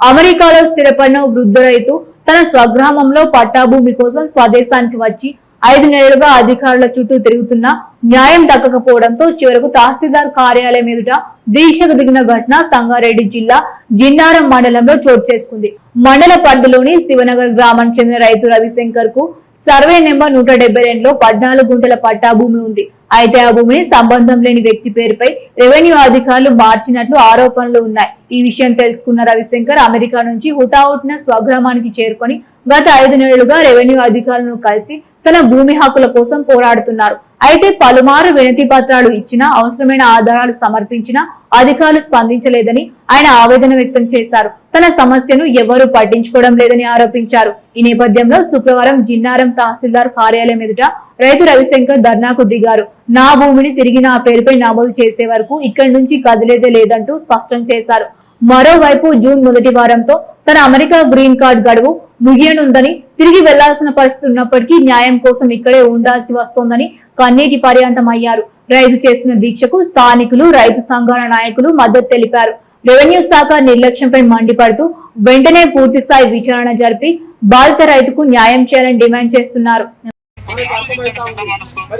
అమెరికాలో స్థిరపడిన వృద్ధ రైతు తన స్వగ్రామంలో పట్టాభూమి కోసం స్వదేశానికి వచ్చి 5 నెలలుగా అధికారుల చుట్టూ తిరుగుతున్నా న్యాయం దక్కకపోవడంతో చివరకు తహసీల్దార్ కార్యాలయం ఎదుట దీక్షకు దిగిన ఘటన సంగారెడ్డి జిల్లా జిన్నారం మండలంలో చోటు చేసుకుంది. మండల పరిధిలోని శివనగర్ గ్రామానికి చెందిన రైతు రవిశంకర్ కు సర్వే నెంబర్ 172లో 14 గుంటల పట్టాభూమి ఉంది. అయితే ఆ భూమిని సంబంధం లేని వ్యక్తి పేరుపై రెవెన్యూ అధికారులు మార్చినట్లు ఆరోపణలు ఉన్నాయి. ఈ విషయం తెలుసుకున్న రవిశంకర్ అమెరికా నుంచి హుటాహుటిన స్వగ్రామానికి చేరుకొని గత 5 నెలలుగా రెవెన్యూ అధికారులను కలిసి తన భూమి హక్కుల కోసం పోరాడుతున్నారు. అయితే పలుమారు వినతి పత్రాలు ఇచ్చినా అవసరమైన ఆధారాలు సమర్పించినా అధికారులు స్పందించలేదని ఆయన ఆవేదన వ్యక్తం చేశారు. తన సమస్యను ఎవరూ పట్టించుకోవడం లేదని ఆరోపించారు. ఈ నేపథ్యంలో శుక్రవారం జిన్నారం తహసీల్దార్ కార్యాలయం ఎదుట రైతు రవిశంకర్ ధర్నాకు దిగారు. నా భూమిని తిరిగి నా పేరుపై నమోదు చేసే వరకు ఇక్కడి నుంచి కదిలేదే లేదంటూ స్పష్టం చేశారు. మరోవైపు జూన్ మొదటి వారంతో తన అమెరికా గ్రీన్ కార్డ్ గడువు ముగియనుందని, తిరిగి వెళ్లాల్సిన పరిస్థితి ఉన్నప్పటికీ న్యాయం కోసం ఇక్కడే ఉండాల్సి వస్తోందని కన్నీటి పర్యంతం అయ్యారు. రైతు చేసిన దీక్షకు స్థానికులు, రైతు సంఘాల నాయకులు మద్దతు తెలిపారు. రెవెన్యూ శాఖ నిర్లక్ష్యంపై మండిపడుతూ వెంటనే పూర్తిస్థాయి విచారణ జరిపి బాధిత రైతుకు న్యాయం చేయాలని డిమాండ్ చేస్తున్నారు.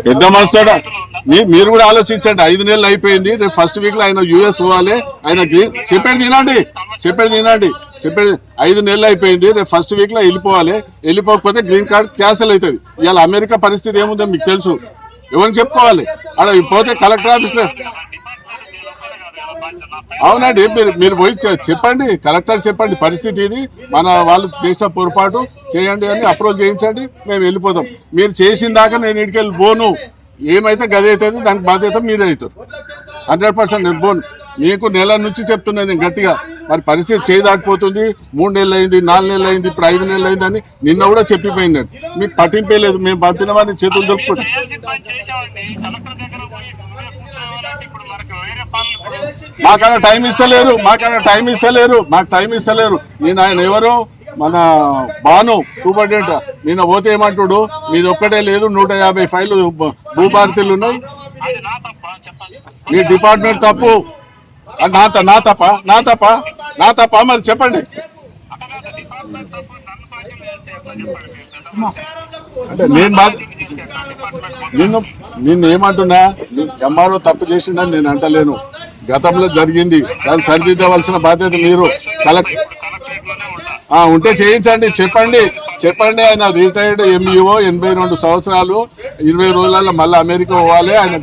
పెద్ద మనసుడా మీరు కూడా ఆలోచించండి. 5 నెలలు అయిపోయింది. రేపు ఫస్ట్ వీక్ లో ఆయన యుఎస్ పోవాలి. ఆయన చెప్పేది వినండి. 5 నెలలు అయిపోయింది. రేపు ఫస్ట్ వీక్ లో వెళ్ళిపోవాలి. వెళ్ళిపోకపోతే గ్రీన్ కార్డ్ క్యాన్సిల్ అవుతుంది. ఇవాళ అమెరికా పరిస్థితి ఏముందో మీకు తెలుసు. ఎవరిని చెప్పుకోవాలి? అక్కడ పోతే కలెక్టర్ ఆఫీస్ లో అవునండి, మీరు పోయి చెప్పండి, కలెక్టర్ చెప్పండి పరిస్థితి ఇది, మన వాళ్ళు చేసిన పొరపాటు చేయండి అని అప్రోచ్ చేయించండి, మేము వెళ్ళిపోతాం. మీరు చేసిన దాకా నేను ఇంటికి వెళ్ళి పోను. ఏమైతే గది అవుతుంది దానికి బాధ్యత మీరే అవుతారు. 100% నేను పోను. మీకు నెల నుంచి చెప్తున్నాను నేను గట్టిగా. మరి పరిస్థితి చేయి దాటిపోతుంది. 3 నెలలు అయింది, 4 నెలలు అయింది, ఇప్పుడు 5 నెలలు అయిందని నిన్న కూడా చెప్పిపోయింది. మీకు పట్టింపే లేదు. మేము పంపిన వాడిని చేతులు దొరుకుతుంది. మాకన్నా టైం ఇస్తలేరు. మాకు టైం ఇస్తలేరు. నేను ఆయన ఎవరు మన బాను సూపరింటెండెంట్ నిన్న పోతే ఏమంటుడు, మీది ఒక్కటే లేదు 150 ఫైళ్లు భూభారతీలు ఉన్నాయి. మీ డిపార్ట్మెంట్ తప్పు. నా తప్ప మరి చెప్పండి. అంటే నిన్ను ఏమంటున్నా, ఎంఆర్ఓ తప్పు చేసిందని నేను అంటలేను. గతంలో జరిగింది, దాన్ని సరిదిద్దవలసిన బాధ్యత మీరు. ఉంటే చేయించండి, చెప్పండి. ఆయన రిటైర్డ్ ఎంఈఓ, 82 సంవత్సరాలు, 20 రోజులలో మళ్ళీ అమెరికా పోవాలి. ఆయన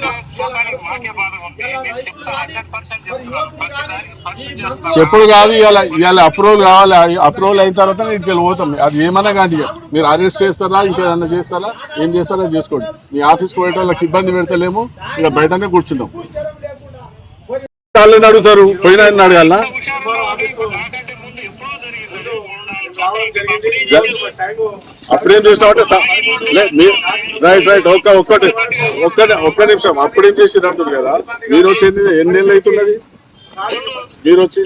చెప్పుడు కాదు, ఇవాళ అప్రూవల్ కావాలి. అప్రూవల్ అయిన తర్వాత ఇంటికి పోతాం. అది ఏమన్నా కానీ మీరు అరెస్ట్ చేస్తారా, ఇంకేదన్నా చేస్తారా, ఏం చేస్తారా చేసుకోండి. మీ ఆఫీస్కి పోయే వాళ్ళకి ఇబ్బంది పెడతలేము. ఇక బయటనే కూర్చుందాం. వాళ్ళని అడుగుతారు, పోయిన అడగాల. అప్పుడేం చేసినామంటే రైట్ ఒక్క నిమిషం. అప్పుడేం చేసినట్టుంది కదా. మీరు వచ్చేది ఎన్ని నెలలు అవుతున్నది? మీరు వచ్చి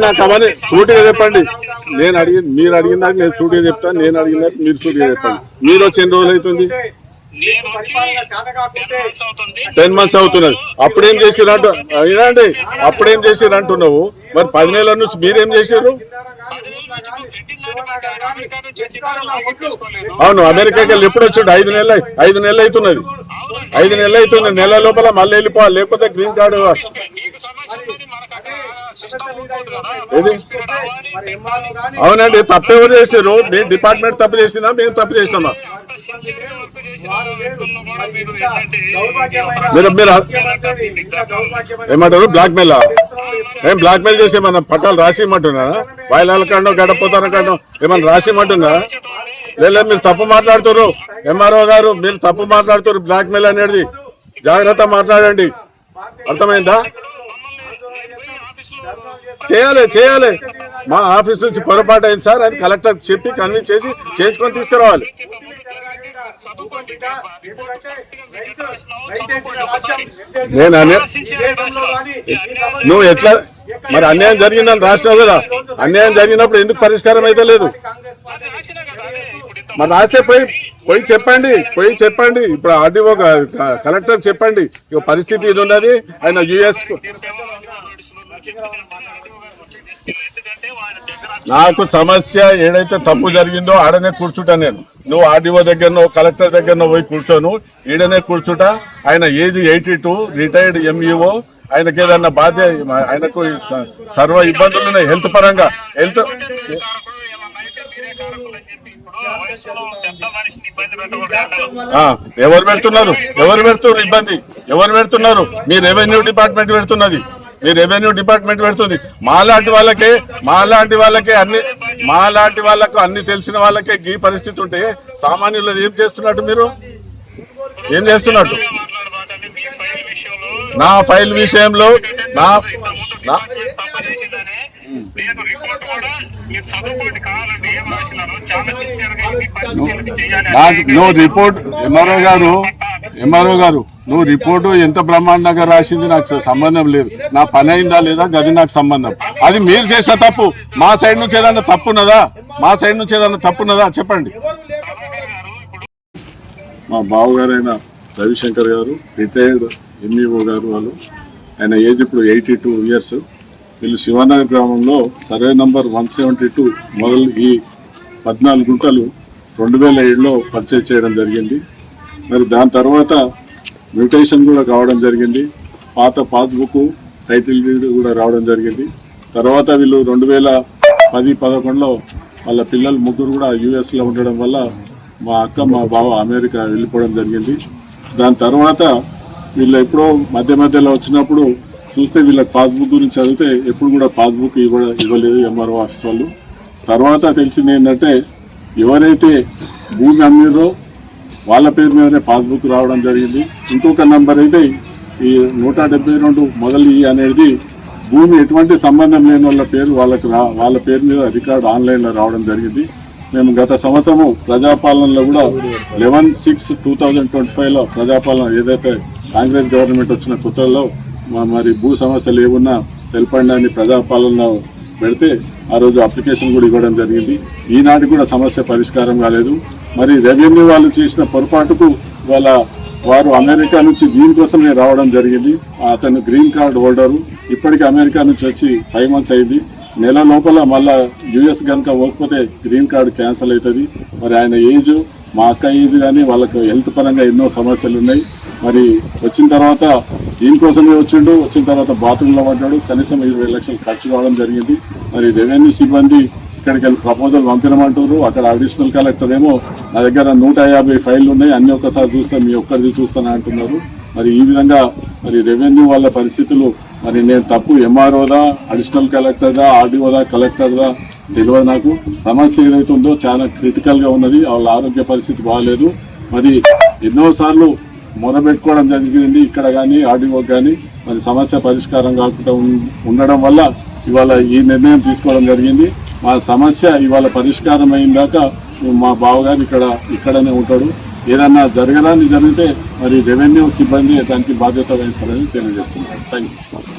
నాకు అవన్నీ సూటిగా చెప్పండి. మీరు అడిగిన దానికి నేను సూటిగా చెప్తాను. నేను అడిగిన దానికి మీరు సూటిగా చెప్పండి. మీరు వచ్చి ఎన్ని రోజులు అవుతుంది? 10 months అవుతున్నది. అప్పుడేం చేసిరంటు వినండి. అప్పుడేం చేసిరంటున్నావు. మరి 10 నెలల నుంచి మీరేం చేశారు? అవును, అమెరికాకి వెళ్ళి ఎప్పుడు వచ్చాడు? 5 నెలలు అవుతున్నది. 5 నెలలు అవుతుంది. నెల లోపల మళ్ళీ వెళ్ళిపోవాలి, లేకపోతే గ్రీన్ కార్డు. అవునండి, తప్పెవరు చేశారు? నేను డిపార్ట్మెంట్ తప్పు చేసినా, మేము తప్పు చేసినామా? మీరు ఏమంటారు? బ్లాక్ మెయిల్ చేసి ఏమన్నా పట్టాలు రాసి ఇమ్మంటున్నారా? వాయిలాల కాండం, గడపోతాన కాండం ఏమన్నా రాసి ఇమ్మంటున్నారా? లేదు, మీరు తప్పు మాట్లాడుతారు. ఎంఆర్ఓ గారు మీరు తప్పు మాట్లాడుతారు. బ్లాక్ మెయిల్ అనేది జాగ్రత్త మాట్లాడండి. అర్థమైందా? చేయాలి. మా ఆఫీస్ నుంచి పొరపాటు అయింది సార్ అని కలెక్టర్ చెప్పి కన్విన్స్ చేసి చేయించుకొని తీసుకురావాలి. నువ్వు ఎట్లా మరి అన్యాయం జరిగిందని రాసినావు కదా. అన్యాయం జరిగినప్పుడు ఎందుకు పరిష్కారం అయితే లేదు? మరి రాస్తే పోయి చెప్పండి. ఇప్పుడు ఆర్డీఓ కలెక్టర్ చెప్పండి, పరిస్థితి ఇది ఉన్నది. ఆయన యుఎస్ నాకు సమస్య ఏడైతే తప్పు జరిగిందో ఆడనే కూర్చుంటా నేను. నువ్వు ఆర్డీఓ దగ్గరనో కలెక్టర్ దగ్గరనో పోయి కూర్చోను, ఈడనే కూర్చుంటా. ఆయన ఏజ్ 82, రిటైర్డ్ ఎంఈఓ. ఆయనకి ఏదన్నా బాధ్యత, ఆయనకు సర్వ ఇబ్బందులు ఉన్నాయి హెల్త్ పరంగా. హెల్త్ ఎవరు పెడుతున్నారు ఇబ్బంది? ఎవరు పెడుతున్నారు? మీ రెవెన్యూ డిపార్ట్మెంట్ పెడుతున్నది. మీ రెవెన్యూ డిపార్ట్మెంట్ పెడుతుంది. మాలాంటి వాళ్ళకు అన్ని తెలిసిన వాళ్ళకే ఈ పరిస్థితి ఉంటే సామాన్యులు ఏం చేస్తున్నట్టు? మీరు ఏం చేస్తున్నట్టు? నా ఫైల్ విషయంలో నువ్వు రిపోర్ట్ ఎంఆర్ఓ గారు నువ్వు రిపోర్టు ఎంత బ్రహ్మాండంగా రాసింది నాకు సంబంధం లేదు. నా పని అయిందా లేదా గది నాకు సంబంధం. అది మీరు చేసిన తప్పు. మా సైడ్ నుంచి ఏదన్నా తప్పున్నదా చెప్పండి. మా బావగారైన రవిశంకర్ గారు రిటైర్డ్ ఎంఈఓ గారు. ఆయన ఏజ్ ఇప్పుడు 82 years. వీళ్ళు శివనగర్ గ్రామంలో సర్వే నంబర్ 172 మొదలు ఈ 14 గుంటలు 2007లో పర్చేజ్ చేయడం జరిగింది. మరి దాని తర్వాత మ్యూటేషన్ కూడా కావడం జరిగింది. పాత పాస్బుక్ టైటిల్ డీడ్ కూడా రావడం జరిగింది. తర్వాత వీళ్ళు 2010-11లో వాళ్ళ పిల్లలు ముగ్గురు కూడా యూఎస్లో ఉండడం వల్ల మా అక్క మా బావ అమెరికా వెళ్ళిపోవడం జరిగింది. దాని తర్వాత వీళ్ళు ఎప్పుడో మధ్యలో వచ్చినప్పుడు చూస్తే వీళ్ళకి పాస్బుక్ గురించి చదివితే ఎప్పుడు కూడా పాస్బుక్ ఇవ్వలేదు ఎంఆర్ఓ ఆఫీస్ వాళ్ళు. తర్వాత తెలిసింది ఏంటంటే ఎవరైతే భూమి అమ్మిరో వాళ్ళ పేరు మీదనే పాస్బుక్ రావడం జరిగింది. ఇంకొక నంబర్ అయితే ఈ 172 మొదలు అనేది భూమి ఎటువంటి సంబంధం లేని వాళ్ళ పేరు వాళ్ళ పేరు మీద రికార్డు ఆన్లైన్లో రావడం జరిగింది. మేము గత సంవత్సరము ప్రజాపాలనలో కూడా 11/6/2025లో ప్రజాపాలన ఏదైతే కాంగ్రెస్ గవర్నమెంట్ వచ్చిన కొత్తలో మరి భూ సమస్యలు ఏమున్నా తెలపండి అని ప్రజాపాలన పెడితే ఆ రోజు అప్లికేషన్ కూడా ఇవ్వడం జరిగింది. ఈనాటి కూడా సమస్య పరిష్కారం కాలేదు. మరి రెవెన్యూ వాళ్ళు చేసిన పొరపాటుకు వారు అమెరికా నుంచి దీనికోసమే రావడం జరిగింది. అతను గ్రీన్ కార్డ్ హోల్డరు. ఇప్పటికీ అమెరికా నుంచి వచ్చి 5 months అయింది. నెల లోపల మళ్ళా యూఎస్ కనుక పోకపోతే గ్రీన్ కార్డు క్యాన్సిల్ అవుతుంది. మరి ఆయన ఏజ్ మా అక్క ఏజ్ కానీ వాళ్ళకు హెల్త్ పరంగా ఎన్నో సమస్యలు ఉన్నాయి. మరి వచ్చిన తర్వాత దీనికోసమే వచ్చిన తర్వాత బాత్రూంలో పడ్డాడు. కనీసం 20 లక్షలు ఖర్చు కావడం జరిగింది. మరి రెవెన్యూ సిబ్బంది ఇక్కడికి వెళ్ళి ప్రపోజల్ పంపినమంటారు. అక్కడ అడిషనల్ కలెక్టర్ ఏమో నా దగ్గర 150 ఫైళ్ళు ఉన్నాయి, అన్ని ఒక్కసారి చూస్తే మీ ఒక్కరిది చూస్తాను అంటున్నారు. మరి ఈ విధంగా మరి రెవెన్యూ వాళ్ళ పరిస్థితులు మరి నేను తప్పు ఎంఆర్ఓదా, అడిషనల్ కలెక్టర్దా, ఆర్డీఓదా, కలెక్టర్దా తెలియదు నాకు. సమస్య ఏదైతే ఉందో చాలా క్రిటికల్గా ఉన్నది. వాళ్ళ ఆరోగ్య పరిస్థితి బాగాలేదు. మరి ఎన్నోసార్లు మొరబెట్టుకోవడం జరిగింది ఇక్కడ కానీ ఆర్డీఓ కానీ. మరి సమస్య పరిష్కారం కాకుండా ఉండడం వల్ల ఇవాళ ఈ నిర్ణయం తీసుకోవడం జరిగింది. మా సమస్య ఇవాళ పరిష్కారం అయిందాక మా బావగారు ఇక్కడనే ఉంటాడు. ఏదన్నా జరగడానికి జరిగితే మరి రెవెన్యూ సిబ్బంది దానికి బాధ్యత వహిస్తారని తెలియజేస్తున్నాను. Thank you.